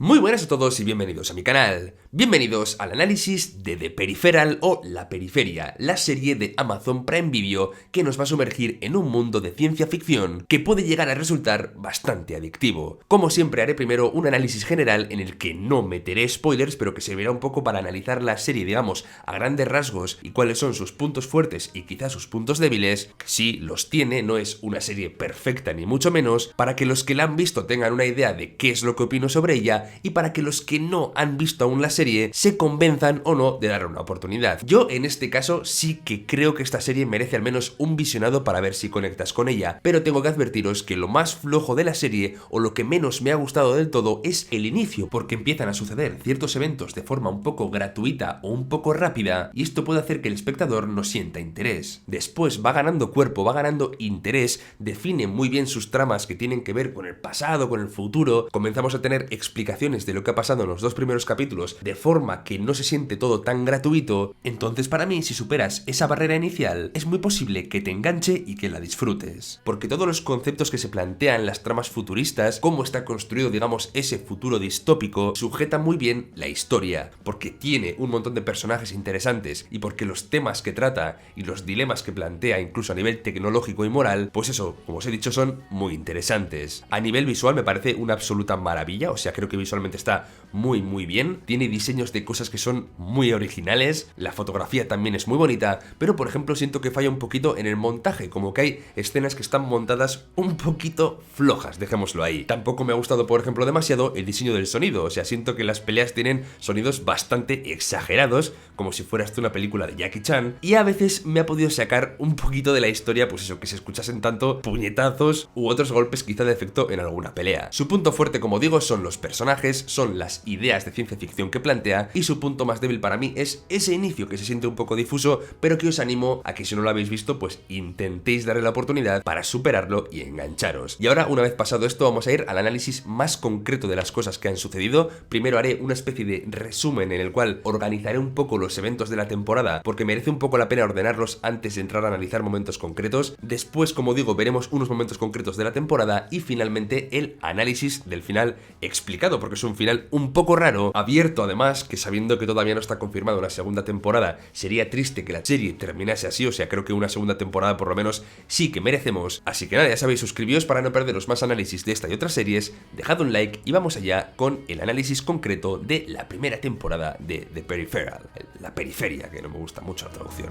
Muy buenas a todos y bienvenidos a mi canal. Bienvenidos al análisis de The Peripheral o La Periferia, la serie de Amazon Prime Video que nos va a sumergir en un mundo de ciencia ficción que puede llegar a resultar bastante adictivo. Como siempre haré primero un análisis general en el que no meteré spoilers, pero que servirá un poco para analizar la serie, digamos, a grandes rasgos y cuáles son sus puntos fuertes y quizás sus puntos débiles, que sí los tiene, no es una serie perfecta ni mucho menos, para que los que la han visto tengan una idea de qué es lo que opino sobre ella y para que los que no han visto aún la serie se convenzan o no de darle una oportunidad. Yo en este caso sí que creo que esta serie merece al menos un visionado para ver si conectas con ella, pero tengo que advertiros que lo más flojo de la serie o lo que menos me ha gustado del todo es el inicio, porque empiezan a suceder ciertos eventos de forma un poco gratuita o un poco rápida y esto puede hacer que el espectador no sienta interés. Después va ganando cuerpo, va ganando interés, define muy bien sus tramas que tienen que ver con el pasado, con el futuro, comenzamos a tener explicaciones de lo que ha pasado en los dos primeros capítulos de forma que no se siente todo tan gratuito. Entonces para mí, si superas esa barrera inicial, es muy posible que te enganche y que la disfrutes, porque todos los conceptos que se plantean, las tramas futuristas, cómo está construido, digamos, ese futuro distópico, sujeta muy bien la historia, porque tiene un montón de personajes interesantes y porque los temas que trata y los dilemas que plantea, incluso a nivel tecnológico y moral, pues eso, como os he dicho, son muy interesantes. A nivel visual me parece una absoluta maravilla, o sea, creo que visualmente está muy bien, tiene diseños de cosas que son muy originales, la fotografía también es muy bonita, pero por ejemplo siento que falla un poquito en el montaje, como que hay escenas que están montadas un poquito flojas, dejémoslo ahí. Tampoco me ha gustado, por ejemplo, demasiado el diseño del sonido, o sea, siento que las peleas tienen sonidos bastante exagerados, como si fuera esto una película de Jackie Chan, y a veces me ha podido sacar un poquito de la historia, pues eso, que se escuchasen tanto puñetazos u otros golpes quizá de efecto en alguna pelea. Su punto fuerte, como digo, son los personajes, son las ideas de ciencia ficción que plantea, y su punto más débil para mí es ese inicio que se siente un poco difuso, pero que os animo a que si no lo habéis visto, pues intentéis darle la oportunidad para superarlo y engancharos. Y ahora, una vez pasado esto, vamos a ir al análisis más concreto de las cosas que han sucedido. Primero haré una especie de resumen en el cual organizaré un poco los eventos de la temporada, porque merece un poco la pena ordenarlos antes de entrar a analizar momentos concretos. Después, como digo, veremos unos momentos concretos de la temporada y finalmente el análisis del final explicado, porque es un final un poco raro, abierto además, que sabiendo que todavía no está confirmada una segunda temporada, sería triste que la serie terminase así, o sea, creo que una segunda temporada por lo menos sí que merecemos. Así que nada, ya sabéis, suscribíos para no perderos más análisis de esta y otras series, dejad un like y vamos allá con el análisis concreto de la primera temporada de The Peripheral, la periferia, que no me gusta mucho la traducción.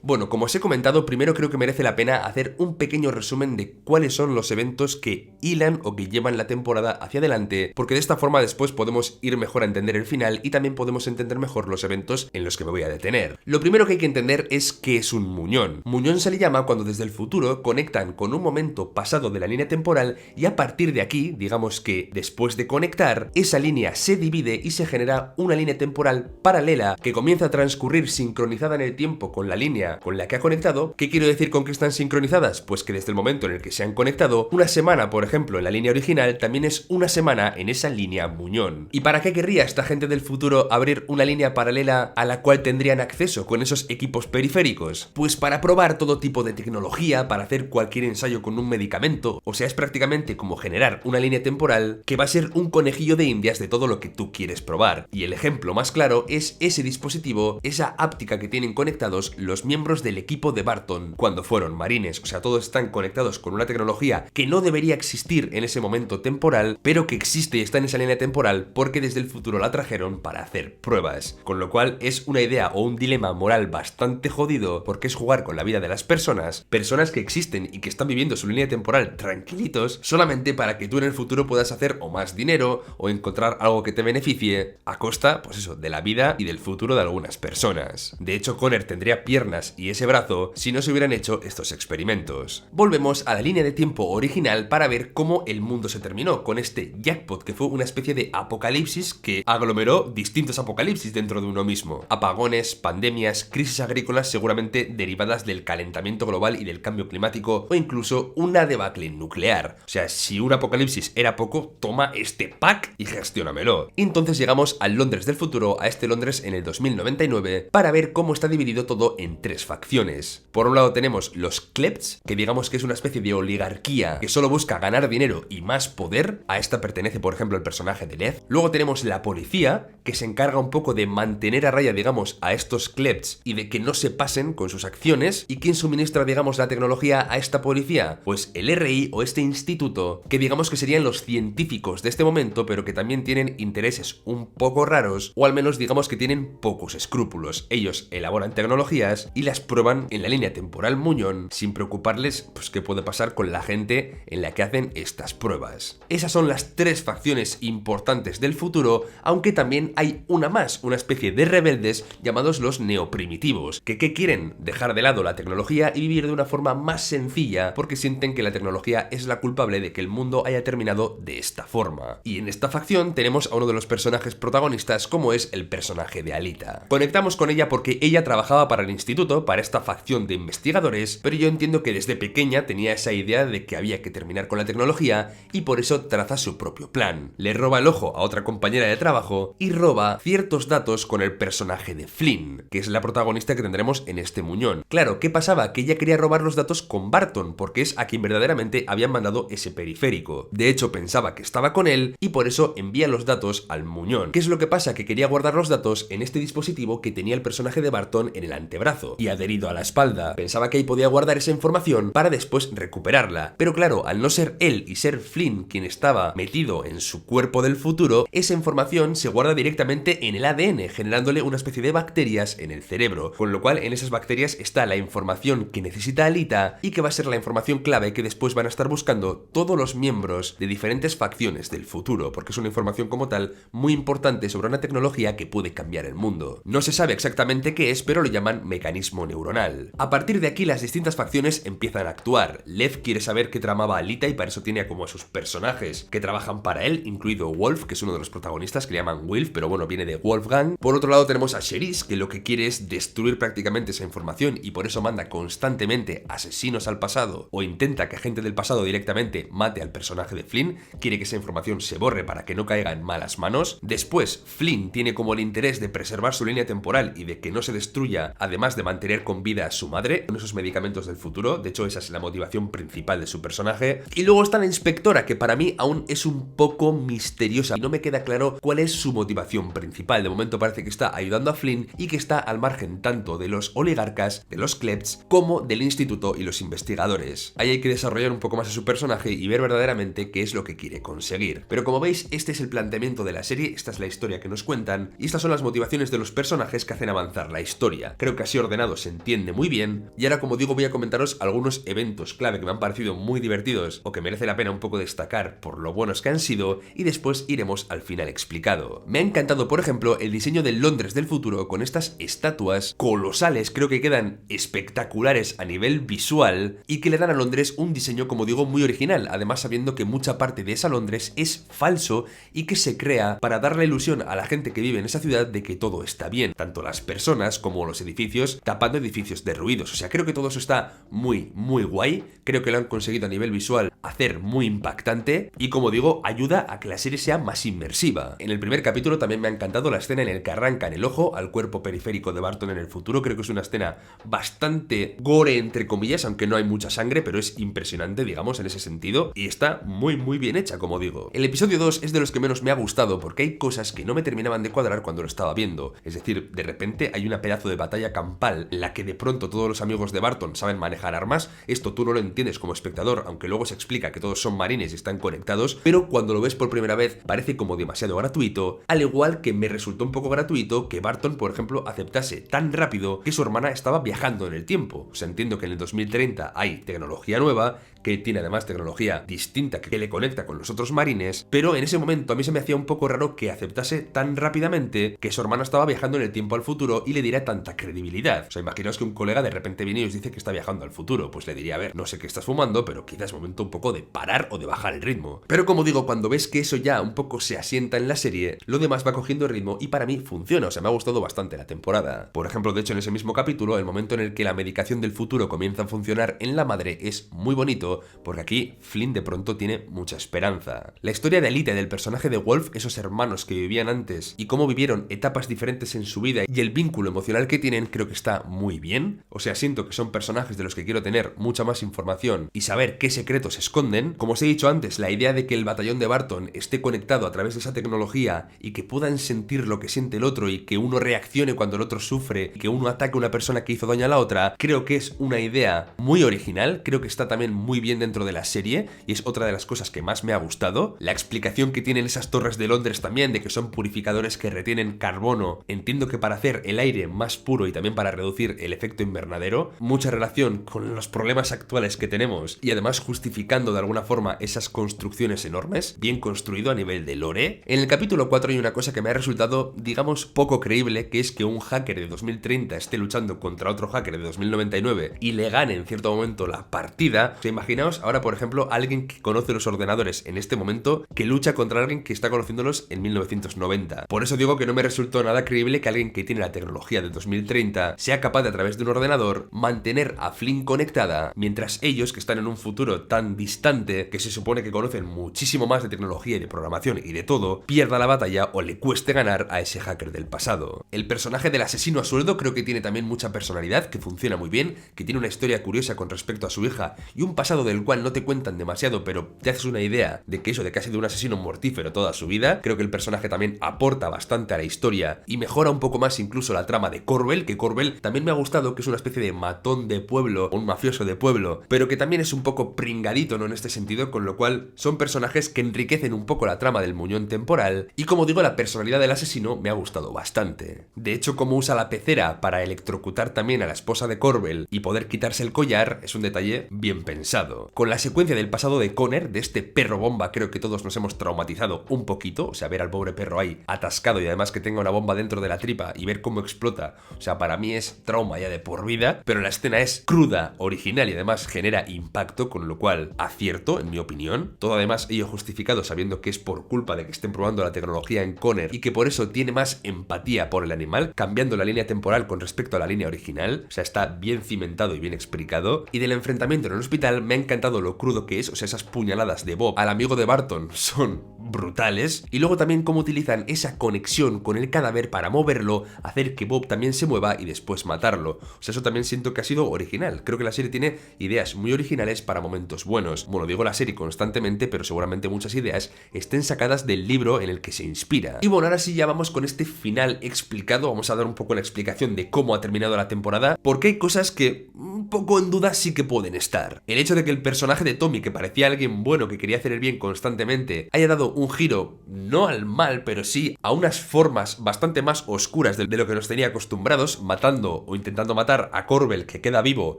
Bueno, como os he comentado, primero creo que merece la pena hacer un pequeño resumen de cuáles son los eventos que hilan o que llevan la temporada hacia adelante, porque de esta forma después podemos ir mejor a entender el final y también podemos entender mejor los eventos en los que me voy a detener. Lo primero que hay que entender es qué es un muñón. Muñón se le llama cuando desde el futuro conectan con un momento pasado de la línea temporal y a partir de aquí, digamos que después de conectar, esa línea se divide y se genera una línea temporal paralela que comienza a transcurrir sincronizada en el tiempo con la línea con la que ha conectado. ¿Qué quiero decir con que están sincronizadas? Pues que desde el momento en el que se han conectado, una semana, por ejemplo, en la línea original, también es una semana en esa línea muñón. ¿Y para qué querría esta gente del futuro abrir una línea paralela a la cual tendrían acceso con esos equipos periféricos? Pues para probar todo tipo de tecnología, para hacer cualquier ensayo con un medicamento, o sea, es prácticamente como generar una línea temporal que va a ser un conejillo de indias de todo lo que tú quieres probar. Y el ejemplo más claro es ese dispositivo, esa áptica que tienen conectados los miembros del equipo de Barton cuando fueron marines, o sea, todos están conectados con una tecnología que no debería existir en ese momento temporal, pero que existe y está en esa línea temporal porque desde el futuro la trajeron para hacer pruebas, con lo cual es una idea o un dilema moral bastante jodido, porque es jugar con la vida de las personas que existen y que están viviendo su línea temporal tranquilitos, solamente para que tú en el futuro puedas hacer o más dinero o encontrar algo que te beneficie a costa, pues eso, de la vida y del futuro de algunas personas. De hecho, Connor tendría piernas piernas y ese brazo si no se hubieran hecho estos experimentos. Volvemos a la línea de tiempo original para ver cómo el mundo se terminó con este jackpot, que fue una especie de apocalipsis que aglomeró distintos apocalipsis dentro de uno mismo. Apagones, pandemias, crisis agrícolas seguramente derivadas del calentamiento global y del cambio climático, o incluso una debacle nuclear. O sea, si un apocalipsis era poco, toma este pack y gestiónamelo. Entonces llegamos al Londres del futuro, a este Londres en el 2099, para ver cómo está dividido todo en tres facciones. Por un lado tenemos los Klepts, que digamos que es una especie de oligarquía que solo busca ganar dinero y más poder. A esta pertenece, por ejemplo, el personaje de Led. Luego tenemos la policía, que se encarga un poco de mantener a raya, digamos, a estos Klepts y de que no se pasen con sus acciones. ¿Y quién suministra, digamos, la tecnología a esta policía? Pues el RI o este instituto, que digamos que serían los científicos de este momento, pero que también tienen intereses un poco raros, o al menos digamos que tienen pocos escrúpulos. Ellos elaboran tecnologías y las prueban en la línea temporal Muñón sin preocuparles pues qué puede pasar con la gente en la que hacen estas pruebas. Esas son las tres facciones importantes del futuro, aunque también hay una más, una especie de rebeldes llamados los neoprimitivos, que ¿qué quieren? Dejar de lado la tecnología y vivir de una forma más sencilla porque sienten que la tecnología es la culpable de que el mundo haya terminado de esta forma. Y en esta facción tenemos a uno de los personajes protagonistas, como es el personaje de Alita. Conectamos con ella porque ella trabajaba para el instituto, para esta facción de investigadores, pero yo entiendo que desde pequeña tenía esa idea de que había que terminar con la tecnología y por eso traza su propio plan. Le roba el ojo a otra compañera de trabajo y roba ciertos datos con el personaje de Flynn, que es la protagonista que tendremos en este Muñón. Claro, ¿qué pasaba? Que ella quería robar los datos con Barton, porque es a quien verdaderamente habían mandado ese periférico. De hecho, pensaba que estaba con él y por eso envía los datos al Muñón. ¿Qué es lo que pasa? Que quería guardar los datos en este dispositivo que tenía el personaje de Barton en el antebrazo y adherido a la espalda. Pensaba que ahí podía guardar esa información para después recuperarla. Pero claro, al no ser él y ser Flynn quien estaba metido en su cuerpo del futuro, esa información se guarda directamente en el ADN, generándole una especie de bacterias en el cerebro, con lo cual en esas bacterias está la información que necesita Alita y que va a ser la información clave que después van a estar buscando todos los miembros de diferentes facciones del futuro, porque es una información como tal muy importante sobre una tecnología que puede cambiar el mundo. No se sabe exactamente qué es, pero lo llaman mecanismo neuronal. A partir de aquí las distintas facciones empiezan a actuar. Lev quiere saber qué tramaba Alita y para eso tiene como a sus personajes que trabajan para él, incluido Wolf, que es uno de los protagonistas, que le llaman Wilf, pero bueno, viene de Wolfgang. Por otro lado tenemos a Cherise, que lo que quiere es destruir prácticamente esa información y por eso manda constantemente asesinos al pasado o intenta que gente del pasado directamente mate al personaje de Flynn, quiere que esa información se borre para que no caiga en malas manos. Después, Flynn tiene como el interés de preservar su línea temporal y de que no se destruya, además de mantener con vida a su madre con esos medicamentos del futuro. De hecho, esa es la motivación principal de su personaje. Y luego está la inspectora, que para mí aún es un poco misteriosa y no me queda claro cuál es su motivación principal. De momento parece que está ayudando a Flynn y que está al margen tanto de los oligarcas, de los Klepts, como del instituto y los investigadores. Ahí hay que desarrollar un poco más a su personaje y ver verdaderamente qué es lo que quiere conseguir. Pero como veis, este es el planteamiento de la serie, esta es la historia que nos cuentan y estas son las motivaciones de los personajes que hacen avanzar la historia. Creo que así ordenado se entiende muy bien y ahora, como digo, voy a comentaros algunos eventos clave que me han parecido muy divertidos o que merece la pena un poco destacar por lo buenos que han sido y después iremos al final explicado. Me ha encantado, por ejemplo, el diseño del Londres del futuro con estas estatuas colosales, creo que quedan espectaculares a nivel visual y que le dan a Londres un diseño, como digo, muy original, además sabiendo que mucha parte de esa Londres es falso y que se crea para dar la ilusión a la gente que vive en esa ciudad de que todo está bien, tanto las personas como los edificios, tapando edificios derruidos. O sea, creo que todo eso está muy guay, creo que lo han conseguido a nivel visual hacer muy impactante y, como digo, ayuda a que la serie sea más inmersiva. En el primer capítulo también me ha encantado la escena en el que arrancan el ojo al cuerpo periférico de Barton en el futuro. Creo que es una escena bastante gore, entre comillas, aunque no hay mucha sangre, pero es impresionante, digamos, en ese sentido, y está muy bien hecha, como digo. El episodio 2 es de los que menos me ha gustado porque hay cosas que no me terminaban de cuadrar cuando lo estaba viendo. Es decir, de repente hay una pedazo de batalla campal en la que de pronto todos los amigos de Barton saben manejar armas. Esto tú no lo entiendes como espectador, aunque luego se explica que todos son marines y están conectados, pero cuando lo ves por primera vez parece como demasiado gratuito, al igual que me resultó un poco gratuito que Barton, por ejemplo, aceptase tan rápido que su hermana estaba viajando en el tiempo. O sea, entiendo que en el 2030 hay tecnología nueva, que tiene además tecnología distinta que le conecta con los otros marines, pero en ese momento a mí se me hacía un poco raro que aceptase tan rápidamente que su hermana estaba viajando en el tiempo al futuro y le diera tanta credibilidad. O sea, sea, imaginaos que un colega de repente viene y os dice que está viajando al futuro, pues le diría, a ver, no sé qué estás fumando, pero quizás es momento un poco de parar o de bajar el ritmo. Pero como digo, cuando ves que eso ya un poco se asienta en la serie, lo demás va cogiendo ritmo y para mí funciona, o sea, me ha gustado bastante la temporada. Por ejemplo, de hecho, en ese mismo capítulo, el momento en el que la medicación del futuro comienza a funcionar en la madre es muy bonito, porque aquí Flynn de pronto tiene mucha esperanza. La historia de Alita y del personaje de Wolf, esos hermanos que vivían antes y cómo vivieron etapas diferentes en su vida y el vínculo emocional que tienen, creo que está muy bien. O sea, siento que son personajes de los que quiero tener mucha más información y saber qué secretos se esconden. Como os he dicho antes, la idea de que el batallón de Barton esté conectado a través de esa tecnología y que puedan sentir lo que siente el otro y que uno reaccione cuando el otro sufre y que uno ataque a una persona que hizo daño a la otra, creo que es una idea muy original, creo que está también muy bien dentro de la serie y es otra de las cosas que más me ha gustado. La explicación que tienen esas torres de Londres también, de que son purificadores que retienen carbono, entiendo que para hacer el aire más puro y también para reducir el efecto invernadero, mucha relación con los problemas actuales que tenemos y además justificando de alguna forma esas construcciones enormes, bien construido a nivel de lore. En el capítulo 4 hay una cosa que me ha resultado, digamos, poco creíble, que es que un hacker de 2030 esté luchando contra otro hacker de 2099 y le gane en cierto momento la partida. O sea, imaginaos ahora, por ejemplo, alguien que conoce los ordenadores en este momento que lucha contra alguien que está conociéndolos en 1990. Por eso digo que no me resultó nada creíble que alguien que tiene la tecnología de 2030 sea capaz de, a través de un ordenador, mantener a Flynn conectada, mientras ellos, que están en un futuro tan distante, que se supone que conocen muchísimo más de tecnología y de programación y de todo, pierda la batalla o le cueste ganar a ese hacker del pasado. El personaje del asesino a sueldo creo que tiene también mucha personalidad, que funciona muy bien, que tiene una historia curiosa con respecto a su hija y un pasado del cual no te cuentan demasiado, pero te haces una idea de que eso, de que ha sido un asesino mortífero toda su vida. Creo que el personaje también aporta bastante a la historia y mejora un poco más incluso la trama de Corbell, que Corbell también me ha gustado, que es una especie de matón de pueblo, un mafioso de pueblo, pero que también es un poco pringadito, ¿no?, en este sentido, con lo cual son personajes que enriquecen un poco la trama del muñón temporal y, como digo, la personalidad del asesino me ha gustado bastante. De hecho, cómo usa la pecera para electrocutar también a la esposa de Corbell y poder quitarse el collar es un detalle bien pensado. Con la secuencia del pasado de Connor, de este perro bomba, creo que todos nos hemos traumatizado un poquito, o sea, ver al pobre perro ahí atascado y además que tenga una bomba dentro de la tripa y ver cómo explota, o sea, para mí es trauma ya de por vida, pero la escena es cruda, original y además genera impacto, con lo cual acierto, en mi opinión. Todo además ello justificado sabiendo que es por culpa de que estén probando la tecnología en Connor y que por eso tiene más empatía por el animal, cambiando la línea temporal con respecto a la línea original, o sea, está bien cimentado y bien explicado. Y del enfrentamiento en el hospital me ha encantado lo crudo que es, o sea, esas puñaladas de Bob al amigo de Barton son brutales, y luego también cómo utilizan esa conexión con el cadáver para moverlo, hacer que Bob también se mueva y después matarlo. O sea, eso también siento que ha sido original. Creo que la serie tiene ideas muy originales para momentos buenos. Bueno, digo la serie constantemente, pero seguramente muchas ideas estén sacadas del libro en el que se inspira. Y bueno, ahora sí ya vamos con este final explicado. Vamos a dar un poco la explicación de cómo ha terminado la temporada, porque hay cosas que un poco en duda sí que pueden estar. El hecho de que el personaje de Tommy, que parecía alguien bueno, que quería hacer el bien constantemente, haya dado un giro, no al mal, pero sí a unas formas bastante más oscuras de lo que nos tenía acostumbrados, matando o intentando matar a Corbell, que queda vivo,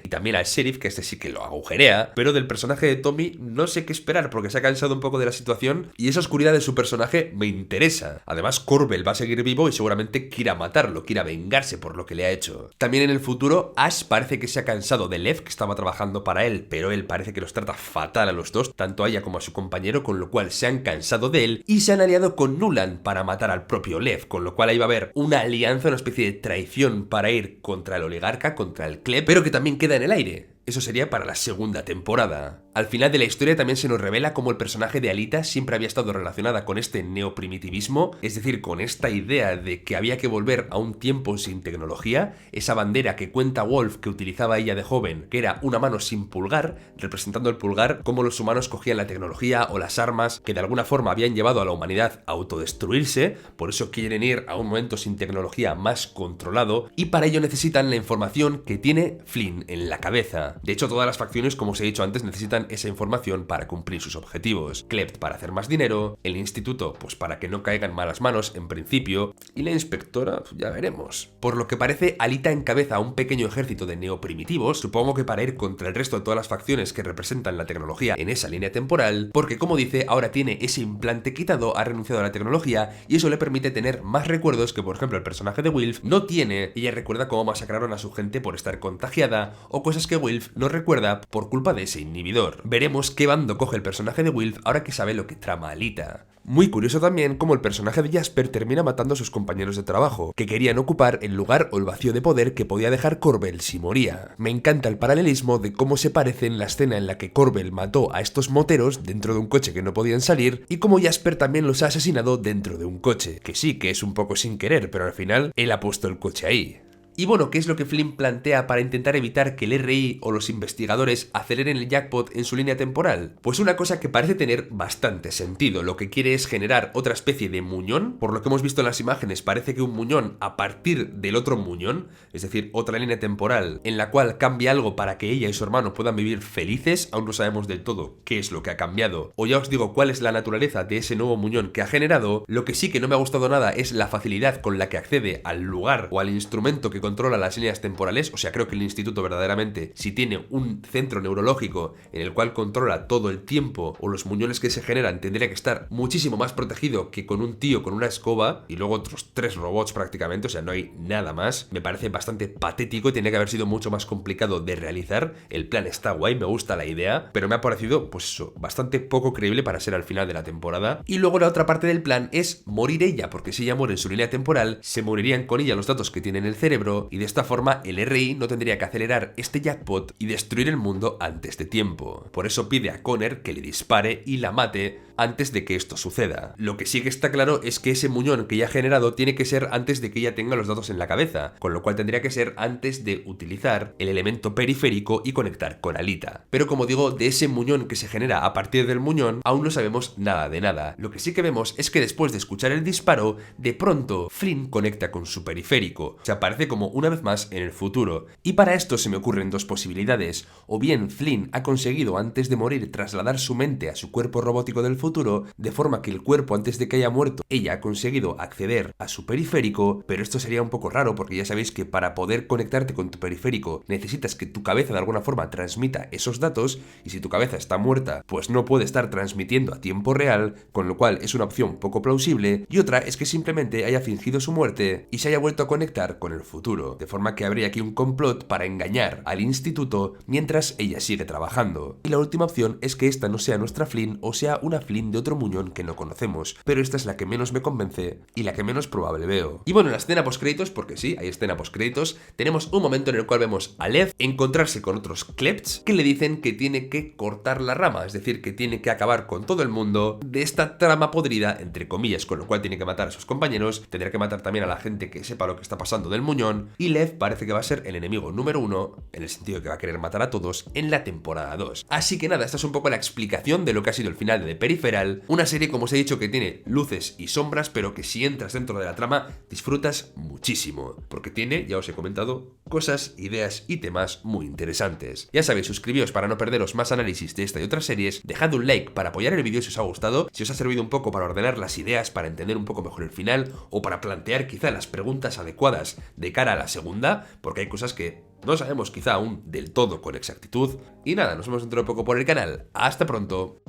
y también al sheriff, que este sí que lo agujerea. Pero del personaje de Tommy no sé qué esperar, porque se ha cansado un poco de la situación y esa oscuridad de su personaje me interesa. Además, Corbell va a seguir vivo y seguramente quiera matarlo, quiera vengarse por lo que le ha hecho. También en el futuro, Ash parece que se ha cansado de Lev, que estaba trabajando para él, pero él parece que los trata fatal a los dos, tanto a ella como a su compañero, con lo cual se han cansado de él y se han aliado con Nuland para matar al propio Lev, con lo cual ahí va a haber una alianza, una especie de traición para ir contra el oligarca, contra el Kleb, pero que también queda en el aire. Eso sería para la segunda temporada. Al final de la historia también se nos revela cómo el personaje de Alita siempre había estado relacionada con este neoprimitivismo, es decir, con esta idea de que había que volver a un tiempo sin tecnología, esa bandera que cuenta Wolf que utilizaba ella de joven, que era una mano sin pulgar, representando el pulgar, cómo los humanos cogían la tecnología o las armas que de alguna forma habían llevado a la humanidad a autodestruirse, por eso quieren ir a un momento sin tecnología más controlado, y para ello necesitan la información que tiene Flynn en la cabeza. De hecho, todas las facciones, como os he dicho antes, necesitan utilizan esa información para cumplir sus objetivos. Klept para hacer más dinero, el instituto pues para que no caiga en malas manos en principio, y la inspectora ya veremos. Por lo que parece, Alita encabeza un pequeño ejército de neoprimitivos, supongo que para ir contra el resto de todas las facciones que representan la tecnología en esa línea temporal, porque como dice, ahora tiene ese implante quitado, ha renunciado a la tecnología y eso le permite tener más recuerdos que por ejemplo el personaje de Wilf no tiene. Ella recuerda cómo masacraron a su gente por estar contagiada o cosas que Wilf no recuerda por culpa de ese inhibidor. Veremos qué bando coge el personaje de Wilf ahora que sabe lo que trama Alita. Muy curioso también cómo el personaje de Jasper termina matando a sus compañeros de trabajo, que querían ocupar el lugar o el vacío de poder que podía dejar Corbel si moría. Me encanta el paralelismo de cómo se parece en la escena en la que Corbel mató a estos moteros dentro de un coche que no podían salir y cómo Jasper también los ha asesinado dentro de un coche, que sí, que es un poco sin querer, pero al final él ha puesto el coche ahí. Y bueno, ¿qué es lo que Flynn plantea para intentar evitar que el RI o los investigadores aceleren el jackpot en su línea temporal? Pues una cosa que parece tener bastante sentido. Lo que quiere es generar otra especie de muñón. Por lo que hemos visto en las imágenes, parece que un muñón a partir del otro muñón, es decir, otra línea temporal en la cual cambia algo para que ella y su hermano puedan vivir felices. Aún no sabemos del todo qué es lo que ha cambiado, o ya os digo cuál es la naturaleza de ese nuevo muñón que ha generado. Lo que sí que no me ha gustado nada es la facilidad con la que accede al lugar o al instrumento que controla las líneas temporales. O sea, creo que el instituto verdaderamente, si tiene un centro neurológico en el cual controla todo el tiempo o los muñones que se generan, tendría que estar muchísimo más protegido que con un tío con una escoba y luego otros 3 robots prácticamente. O sea, no hay nada más. Me parece bastante patético y tenía que haber sido mucho más complicado de realizar. El plan está guay, me gusta la idea, pero me ha parecido, pues eso, bastante poco creíble para ser al final de la temporada. Y luego la otra parte del plan es morir ella, porque si ella muere en su línea temporal, se morirían con ella los datos que tiene en el cerebro y de esta forma el RI no tendría que acelerar este jackpot y destruir el mundo antes de tiempo. Por eso pide a Connor que le dispare y la mate antes de que esto suceda. Lo que sí que está claro es que ese muñón que ya ha generado tiene que ser antes de que ella tenga los datos en la cabeza, con lo cual tendría que ser antes de utilizar el elemento periférico y conectar con Alita. Pero como digo, de ese muñón que se genera a partir del muñón aún no sabemos nada de nada. Lo que sí que vemos es que después de escuchar el disparo, de pronto Flynn conecta con su periférico. Se aparece como una vez más en el futuro. Y para esto se me ocurren dos posibilidades. O bien Flynn ha conseguido antes de morir trasladar su mente a su cuerpo robótico del futuro, de forma que el cuerpo antes de que haya muerto, ella ha conseguido acceder a su periférico, pero esto sería un poco raro porque ya sabéis que para poder conectarte con tu periférico necesitas que tu cabeza de alguna forma transmita esos datos, y si tu cabeza está muerta, pues no puede estar transmitiendo a tiempo real, con lo cual es una opción poco plausible. Y otra es que simplemente haya fingido su muerte y se haya vuelto a conectar con el futuro, de forma que habría aquí un complot para engañar al instituto mientras ella sigue trabajando. Y la última opción es que esta no sea nuestra Flynn o sea una Flynn de otro muñón que no conocemos, pero esta es la que menos me convence y la que menos probable veo. Y bueno, en la escena postcréditos, porque sí, hay escena postcréditos, tenemos un momento en el cual vemos a Lev encontrarse con otros Klepts que le dicen que tiene que cortar la rama, es decir, que tiene que acabar con todo el mundo de esta trama podrida, entre comillas, con lo cual tiene que matar a sus compañeros, tendrá que matar también a la gente que sepa lo que está pasando del muñón, y Lev parece que va a ser el enemigo número 1, en el sentido de que va a querer matar a todos, en la temporada 2. Así que nada, esta es un poco la explicación de lo que ha sido el final de The Peripheral, una serie, como os he dicho, que tiene luces y sombras, pero que si entras dentro de la trama disfrutas muchísimo, porque tiene, ya os he comentado, cosas, ideas y temas muy interesantes. Ya sabéis, suscribíos para no perderos más análisis de esta y otras series, dejad un like para apoyar el vídeo si os ha gustado, si os ha servido un poco para ordenar las ideas, para entender un poco mejor el final, o para plantear quizá las preguntas adecuadas de cara a la segunda, porque hay cosas que no sabemos quizá aún del todo con exactitud. Y nada, nos vemos dentro de poco por el canal. ¡Hasta pronto!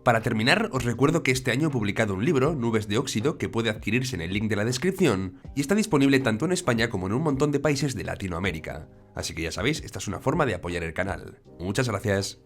Para terminar, os recuerdo que este año he publicado un libro, Nubes de Óxido, que puede adquirirse en el link de la descripción, y está disponible tanto en España como en un montón de países de Latinoamérica. Así que ya sabéis, esta es una forma de apoyar el canal. Muchas gracias.